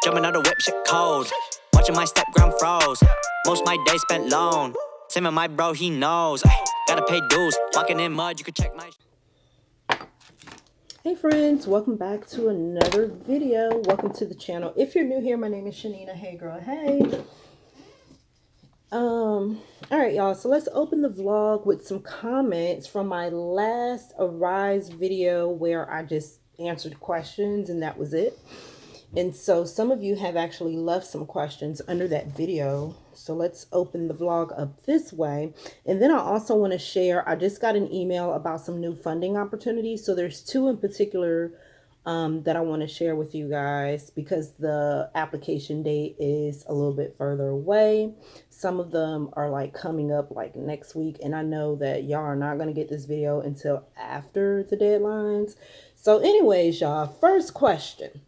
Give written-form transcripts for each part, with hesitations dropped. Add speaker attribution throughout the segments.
Speaker 1: Jumping out the whip, shit cold. Watching my step gram froze. Most my days spent alone. Same with my bro, he knows. Ay, gotta pay dues. Walking in mud, you can check my.
Speaker 2: Hey friends, welcome back to another video. Welcome to the channel. If you're new here, my name is Chanina. Hey girl, hey. Alright y'all, so let's open the vlog with some comments from my last Arise video where I just answered questions and that was it. And so some of you have actually left some questions under that video. So let's open the vlog up this way. And then I also want to share, I just got an email about some new funding opportunities. So there's two in particular that I want to share with you guys because the application date is a little bit further away. Some of them are like coming up like next week. And I know that y'all are not going to get this video until after the deadlines. So anyways, y'all, first question.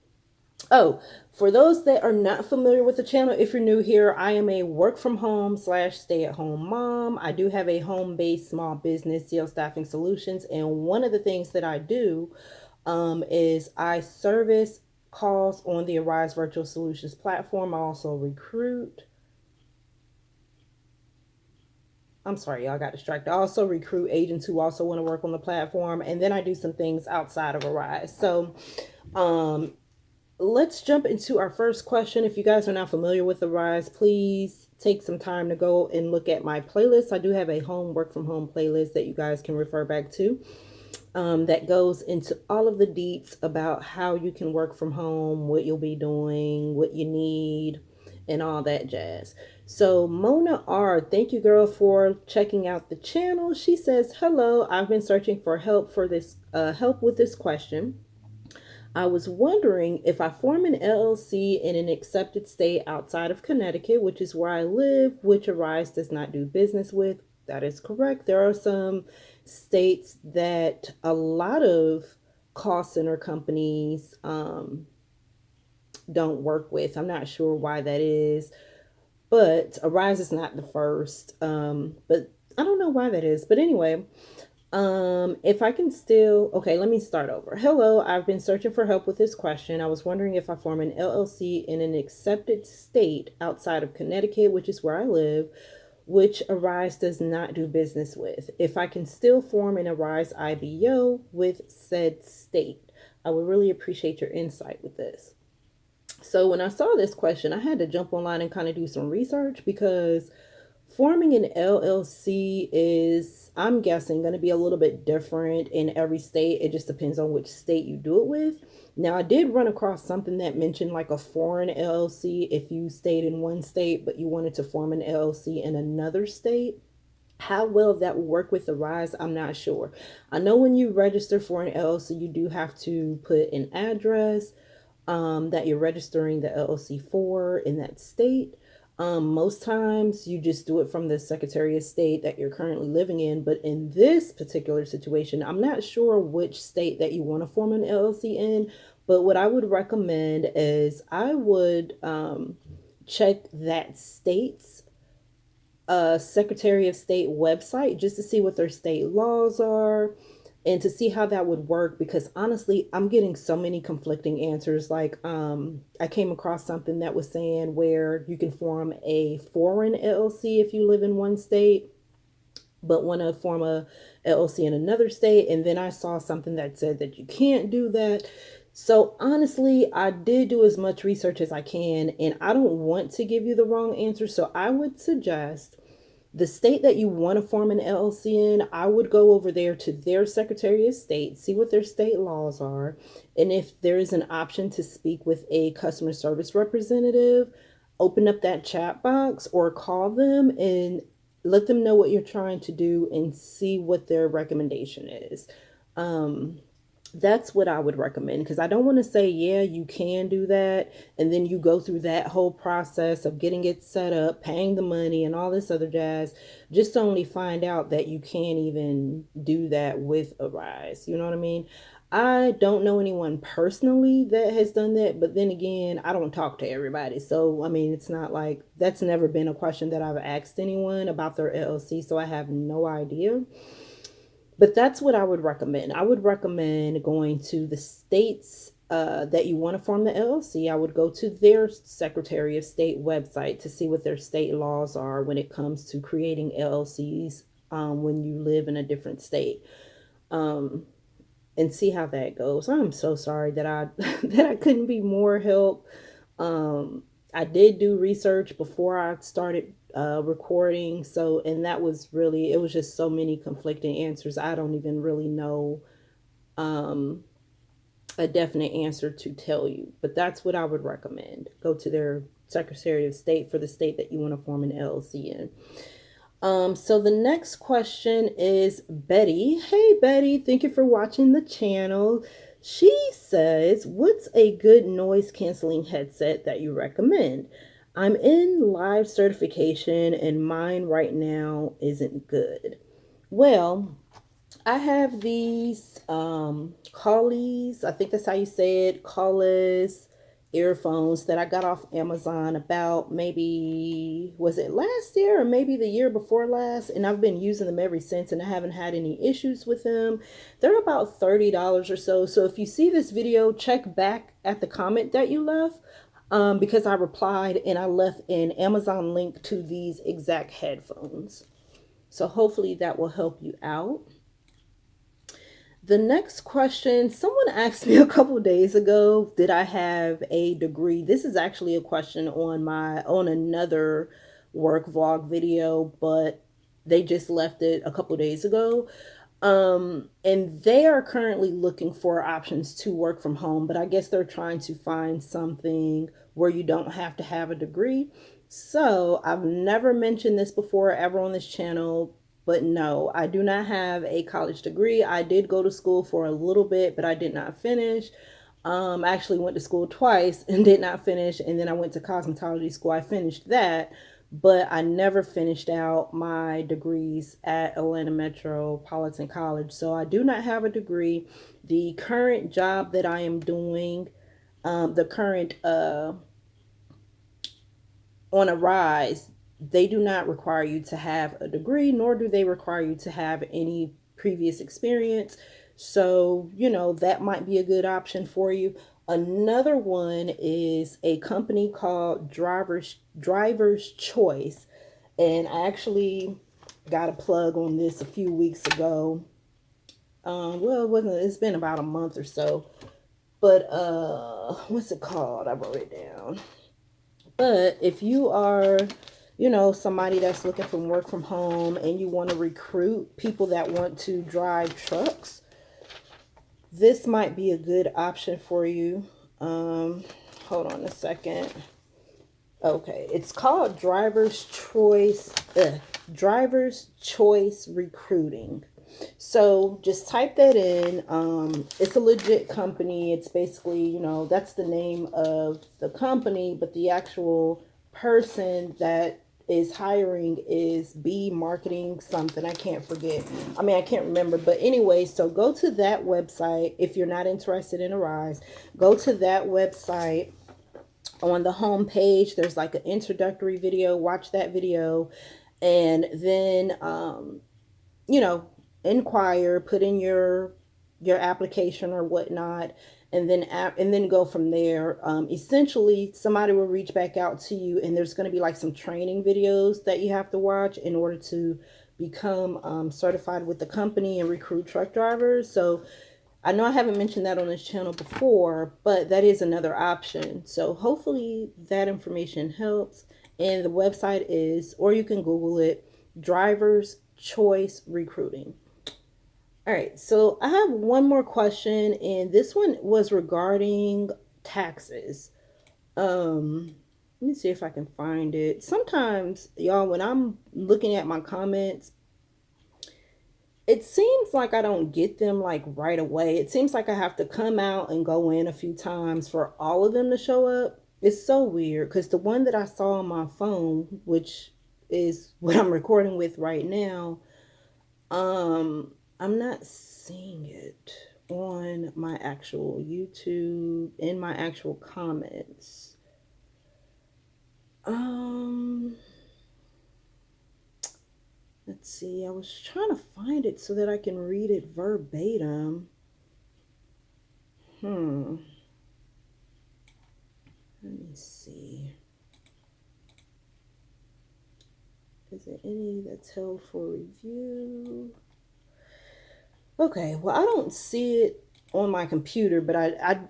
Speaker 2: Oh, for those that are not familiar with the channel, if you're new here, I am a work from home / stay at home mom. I do have a home-based small business, CL Staffing Solutions. And one of the things that I do is I service calls on the Arise Virtual Solutions platform. I also recruit. I'm sorry, y'all got distracted. I also recruit agents who also want to work on the platform. And then I do some things outside of Arise. So, let's jump into our first question. If you guys are not familiar with Arise, please take some time to go and look at my playlist. I do have a home work from home playlist that you guys can refer back to that goes into all of the deets about how you can work from home, what you'll be doing, what you need, and all that jazz. So Mona R, thank you girl for checking out the channel. She says, hello, I've been searching for help for this help with this question. I was wondering if I form an LLC in an accepted state outside of Connecticut, which is where I live, which Arise does not do business with. That is correct. There are some states that a lot of call center companies don't work with. I'm not sure why that is, but Arise is not the first. But I don't know why that is. But anyway, if I can still, okay, let me start over. Hello, I've been searching for help with this question. I was wondering if I form an LLC in an accepted state outside of Connecticut, which is where I live, which Arise does not do business with. If I can still form an Arise IBO with said state. I would really appreciate your insight with this. So when I saw this question, I had to jump online and kind of do some research because forming an LLC is, I'm guessing, going to be a little bit different in every state. It just depends on which state you do it with. Now, I did run across something that mentioned like a foreign LLC if you stayed in one state, but you wanted to form an LLC in another state. How well that will work with Arise, I'm not sure. I know when you register for an LLC, you do have to put an address that you're registering the LLC for in that state. Most times you just do it from the Secretary of State that you're currently living in. But in this particular situation, I'm not sure which state that you want to form an LLC in. But what I would recommend is I would check that state's Secretary of State website just to see what their state laws are and to see how that would work, because honestly, I'm getting so many conflicting answers. Like, I came across something that was saying where you can form a foreign LLC if you live in one state, but want to form a LLC in another state. And then I saw something that said that you can't do that. So honestly, I did do as much research as I can, and I don't want to give you the wrong answer. So I would suggest the state that you want to form an LLC in, I would go over there to their Secretary of State, see what their state laws are. And if there is an option to speak with a customer service representative, open up that chat box or call them and let them know what you're trying to do and see what their recommendation is. That's what I would recommend, because I don't want to say, yeah, you can do that, and then you go through that whole process of getting it set up, paying the money and all this other jazz, just to only find out that you can't even do that with Arise. You know what I mean? I don't know anyone personally that has done that, but then again, I don't talk to everybody. So, I mean, it's not like that's never been a question that I've asked anyone about their LLC, so I have no idea. But that's what I would recommend. I would recommend going to the state's that you want to form the LLC, I would go to their Secretary of State website to see what their state laws are when it comes to creating LLCs when you live in a different state, and see how that goes. I'm so sorry that I that I couldn't be more help. I did do research before I started recording, so and that was really, it was just so many conflicting answers. I don't even really know a definite answer to tell you, but that's what I would recommend. Go to their Secretary of State for the state that you want to form an LLC in. So the next question is Betty. Hey Betty, thank you for watching the channel. She says, what's a good noise canceling headset that you recommend? I'm in live certification and mine right now isn't good. Well, I have these Collies, I think that's how you say it, Collis earphones that I got off Amazon about, maybe, was it last year or maybe the year before last? And I've been using them ever since and I haven't had any issues with them. They're about $30 or so. So if you see this video, check back at the comment that you left, because I replied and I left an Amazon link to these exact headphones. So hopefully that will help you out. The next question, someone asked me a couple days ago, did I have a degree? This is actually a question on another work vlog video, but they just left it a couple days ago. And they are currently looking for options to work from home, but I guess they're trying to find something where you don't have to have a degree. So I've never mentioned this before ever on this channel, but no, I do not have a college degree. I did go to school for a little bit, but I did not finish. I actually went to school twice and did not finish. And then I went to cosmetology school. I finished that, but I never finished out my degrees at Atlanta Metropolitan College. So I do not have a degree. The current job that I am doing, the current on a rise, they do not require you to have a degree, nor do they require you to have any previous experience. So, you know, that might be a good option for you. Another one is a company called Driver's Choice. And I actually got a plug on this a few weeks ago. Well, it's been about a month or so. But what's it called? I wrote it down. But if you are, you know, somebody that's looking for work from home and you want to recruit people that want to drive trucks, this might be a good option for you. Hold on a second. Okay, it's called Driver's Choice Recruiting. So just type that in. It's a legit company. It's basically, you know, that's the name of the company, but the actual person that is hiring is B Marketing something. I can't forget. I mean, I can't remember. But anyway, so go to that website. If you're not interested in a rise, go to that website. On the home page, there's like an introductory video. Watch that video. And then, you know, inquire, put in your application or whatnot, and then go from there. Essentially, somebody will reach back out to you, and there's going to be like some training videos that you have to watch in order to become certified with the company and recruit truck drivers. So I know I haven't mentioned that on this channel before, but that is another option. So hopefully that information helps. And the website is, or you can Google it, Driver's Choice Recruiting. All right, so I have one more question, and this one was regarding taxes. Let me see if I can find it. Sometimes, y'all, when I'm looking at my comments, it seems like I don't get them like right away. It seems like I have to come out and go in a few times for all of them to show up. It's so weird because the one that I saw on my phone, which is what I'm recording with right now, I'm not seeing it on my actual YouTube, in my actual comments. Let's see, I was trying to find it so that I can read it verbatim. Let me see. Is there any that's held for review? Okay, well, I don't see it on my computer, but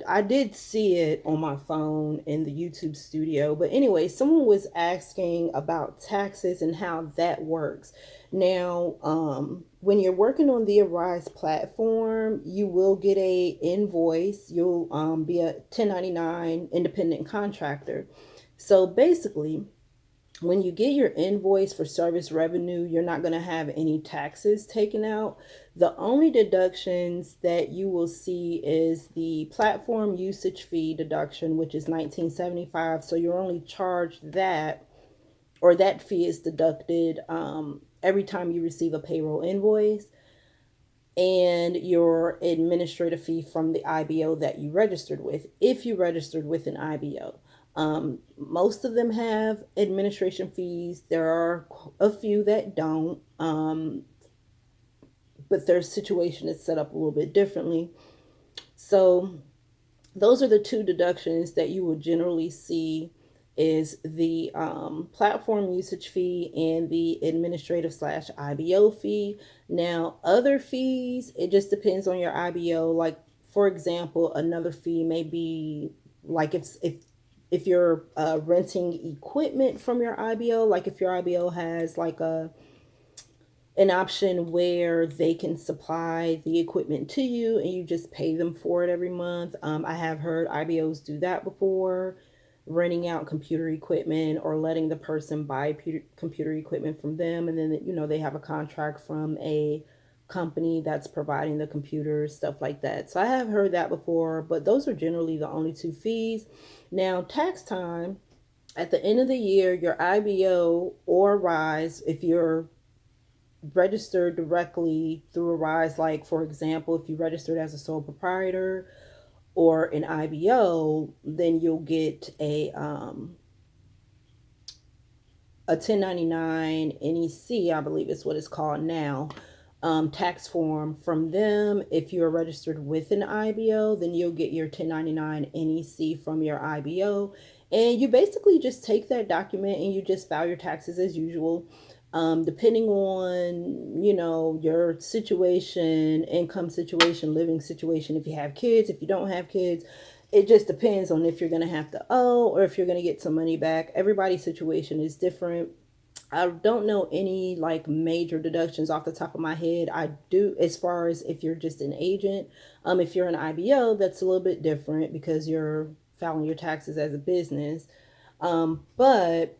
Speaker 2: I did see it on my phone in the YouTube studio. But anyway, someone was asking about taxes and how that works. Now, when you're working on the Arise platform, you will get a invoice. You'll be a 1099 independent contractor. So basically, when you get your invoice for service revenue, you're not going to have any taxes taken out. The only deductions that you will see is the platform usage fee deduction, which is $19.75. So you're only charged that, or that fee is deducted every time you receive a payroll invoice, and your administrative fee from the IBO that you registered with, if you registered with an IBO. Most of them have administration fees. There are a few that don't, but their situation is set up a little bit differently. So those are the two deductions that you will generally see, is the platform usage fee and the administrative / IBO fee. Now, other fees, it just depends on your IBO. Like, for example, another fee may be like if you're renting equipment from your IBO, like if your IBO has like an option where they can supply the equipment to you and you just pay them for it every month. I have heard IBOs do that before, renting out computer equipment or letting the person buy computer equipment from them, and then they have a contract from a company that's providing the computers, stuff like that. So I have heard that before, but those are generally the only two fees. Now, tax time, at the end of the year, your IBO or RISE, if you're registered directly through a RISE, like for example, if you registered as a sole proprietor or an IBO, then you'll get a 1099 NEC, I believe is what it's called now, tax form from them. If you're registered with an IBO, then you'll get your 1099 NEC from your IBO. And you basically just take that document and you just file your taxes as usual. Depending on, your situation, income situation, living situation, if you have kids, if you don't have kids, it just depends on if you're going to have to owe or if you're going to get some money back. Everybody's situation is different. I don't know any like major deductions off the top of my head. I do, as far as if you're just an agent. If you're an IBO, that's a little bit different because you're filing your taxes as a business. But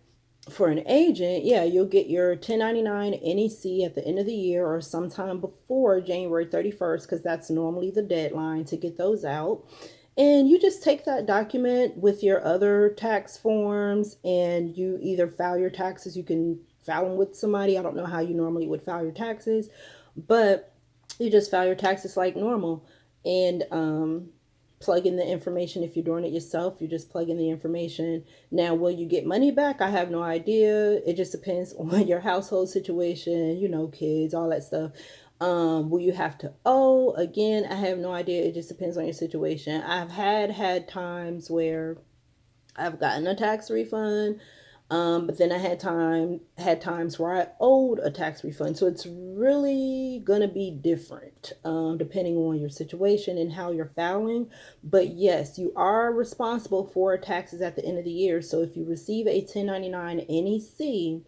Speaker 2: for an agent, yeah, you'll get your 1099 NEC at the end of the year or sometime before January 31st, because that's normally the deadline to get those out. And you just take that document with your other tax forms and you either file your taxes. You can file them with somebody. I don't know how you normally would file your taxes, but you just file your taxes like normal and plug in the information. If you're doing it yourself, you just plug in the information. Now, will you get money back? I have no idea. It just depends on your household situation, kids, all that stuff. Will you have to owe? Again, I have no idea. It just depends on your situation. I've had times where I've gotten a tax refund, but then I had times where I owed a tax refund. So it's really gonna be different, depending on your situation and how you're filing. But yes, you are responsible for taxes at the end of the year. So if you receive a 1099 NEC,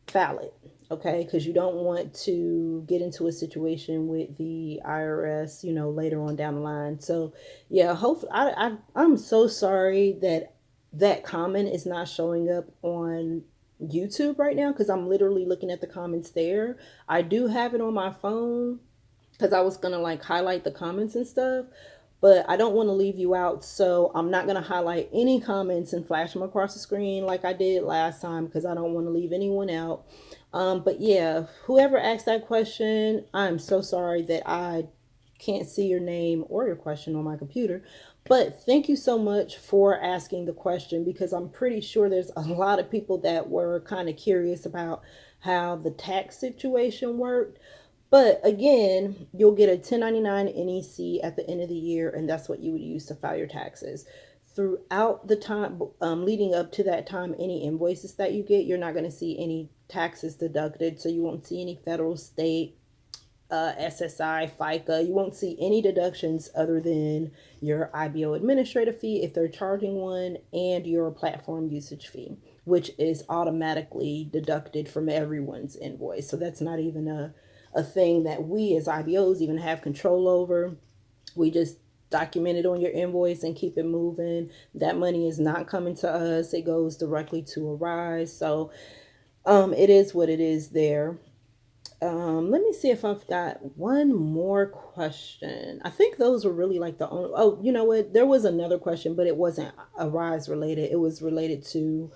Speaker 2: file it. Okay, because you don't want to get into a situation with the IRS, later on down the line. So yeah, hopefully, I'm so sorry that comment is not showing up on YouTube right now, because I'm literally looking at the comments there. I do have it on my phone because I was gonna like highlight the comments and stuff, but I don't want to leave you out, so I'm not going to highlight any comments and flash them across the screen like I did last time, because I don't want to leave anyone out. But yeah, whoever asked that question, I'm so sorry that I can't see your name or your question on my computer. But thank you so much for asking the question, because I'm pretty sure there's a lot of people that were kind of curious about how the tax situation worked. But again, you'll get a 1099 NEC at the end of the year, and that's what you would use to file your taxes. throughout the time leading up to that time, any invoices that you get, you're not going to see any taxes deducted. So you won't see any federal, state, SSI, FICA. You won't see any deductions other than your IBO administrative fee if they're charging one, and your platform usage fee, which is automatically deducted from everyone's invoice. So that's not even a thing that we as IBOs even have control over. We just document it on your invoice and keep it moving. That money is not coming to us. It goes directly to Arise. So it is what it is there. Let me see if I've got one more question. I think those were really like the only. Oh, you know what? There was another question, but it wasn't Arise related. It was related to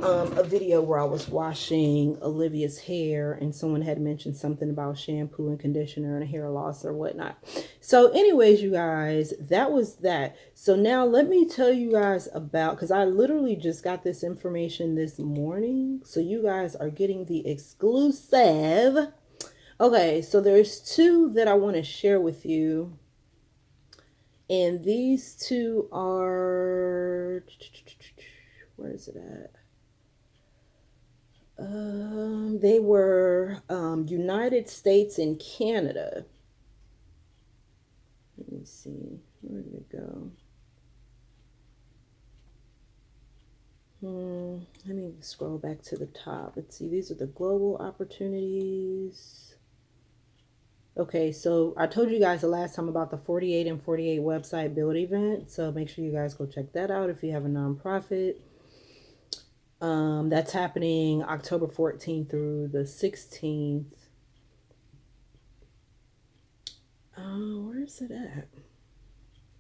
Speaker 2: a video where I was washing Olivia's hair, and someone had mentioned something about shampoo and conditioner and hair loss or whatnot. So anyways, you guys, that was that. So now let me tell you guys about, because I literally just got this information this morning, so you guys are getting the exclusive. Okay, so there's two that I want to share with you, and these two are, where is it at? They were United States and Canada. Let me see. Where did it go? Let me scroll back to the top. Let's see. These are the global opportunities. Okay, so I told you guys the last time about the 48 and 48 website build event. So make sure you guys go check that out if you have a nonprofit. That's happening October 14th through the 16th. Where is it at?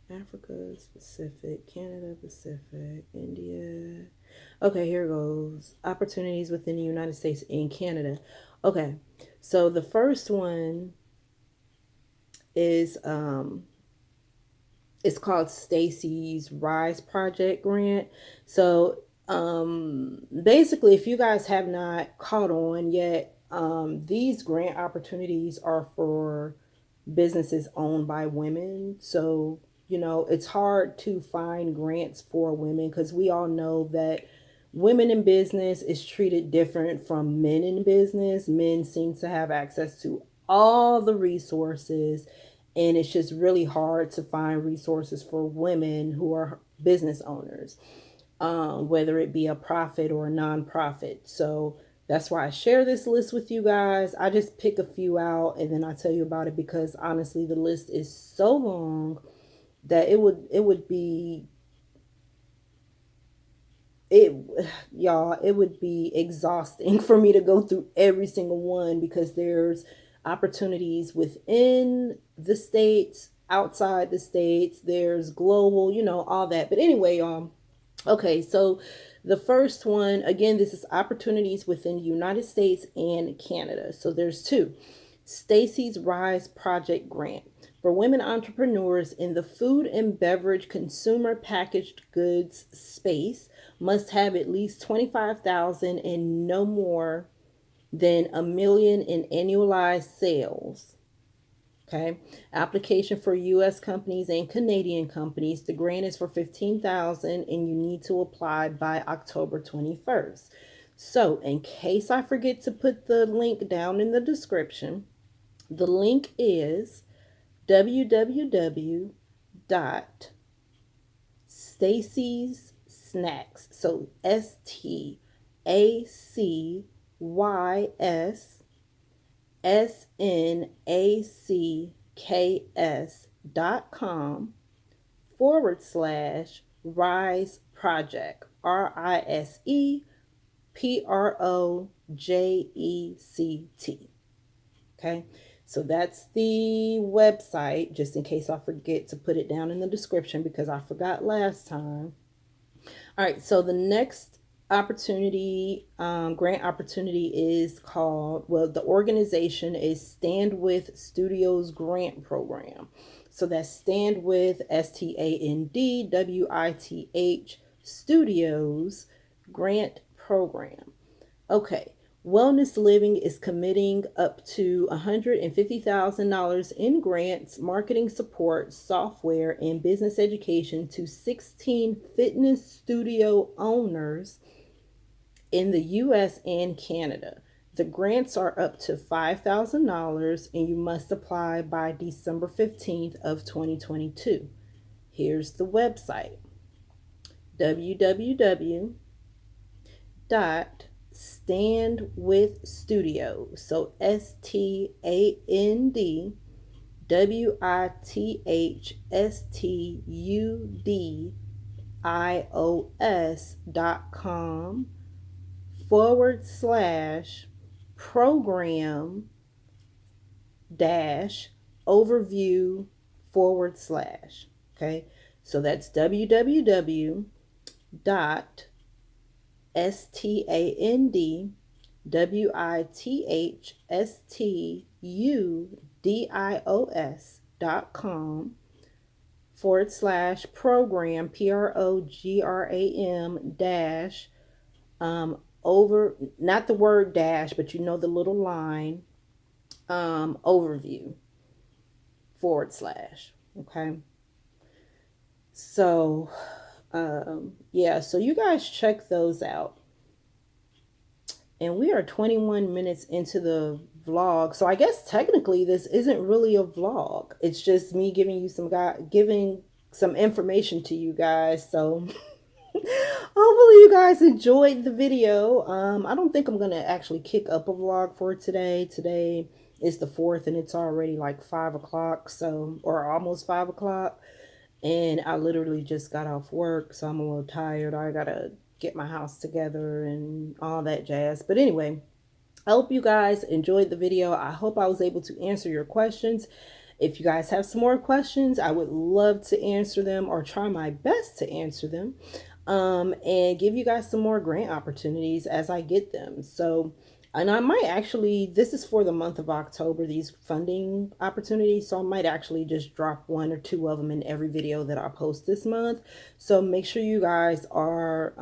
Speaker 2: Africa, Pacific, Canada, Pacific, India. Okay, here goes. Opportunities within the United States and Canada. Okay, so the first one is it's called Stacy's Rise Project Grant. So basically, if you guys have not caught on yet, these grant opportunities are for businesses owned by women. So, you know, it's hard to find grants for women because we all know that women in business is treated different from men in business. Men seem to have access to all the resources, and it's just really hard to find resources for women who are business owners, whether it be a profit or a nonprofit. So that's why I share this list with you guys. I just pick a few out and then I tell you about it, because honestly, the list is so long that it would be exhausting for me to go through every single one, because there's opportunities within the states, outside the states, there's global, you know, all that. But anyway, okay, so the first one, again, this is opportunities within the United States and Canada. So there's two. Stacy's Rise Project Grant for women entrepreneurs in the food and beverage consumer packaged goods space must have at least 25,000 and no more than $1 million in annualized sales. Okay. Application for U.S. companies and Canadian companies. The grant is for $15,000 and you need to apply by October 21st. So in case I forget to put the link down in the description, the link is www.stacysnacks. So STACYSNACKS.com/Rise Project. RISE PROJECT. Okay, so that's the website, just in case I forget to put it down in the description, because I forgot last time. All right, so the next opportunity, grant opportunity is called, well, the organization is Stand With Studios Grant Program. So that's Stand With, STANDWITH Studios Grant Program. Okay, Wellness Living is committing up to $150,000 in grants, marketing support, software, and business education to 16 fitness studio owners in the US and Canada. The grants are up to $5,000 and you must apply by December 15th of 2022. Here's the website: www.standwithstudio. So STANDWithstudios.com /program overview / okay, so that's www.standwithstudios.com /program program dash over, not the word dash, but you know, the little line, overview / okay. So yeah, so you guys check those out. And we are 21 minutes into the vlog, so I guess technically this isn't really a vlog. It's just me giving some information to you guys. So hopefully you guys enjoyed the video. I don't think I'm gonna actually kick up a vlog for today. Today is the 4th and it's already like 5 o'clock, so, or almost 5 o'clock, and I literally just got off work, so I'm a little tired. I gotta get my house together and all that jazz. But anyway, I hope you guys enjoyed the video. I hope I was able to answer your questions. If you guys have some more questions, I would love to answer them, or try my best to answer them, and give you guys some more grant opportunities as I get them. So, and I might actually, this is for the month of October, these funding opportunities, so I might actually just drop 1 or 2 of them in every video that I post this month. So make sure you guys are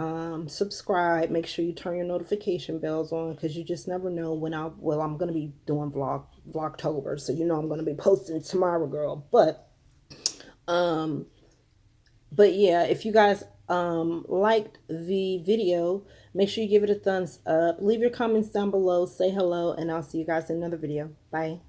Speaker 2: subscribed. Make sure you turn your notification bells on, because you just never know when I'm going to be doing Vlogtober, so you know I'm going to be posting tomorrow, girl. But yeah, if you guys liked the video, make sure you give it a thumbs up, leave your comments down below, say hello, and I'll see you guys in another video. Bye.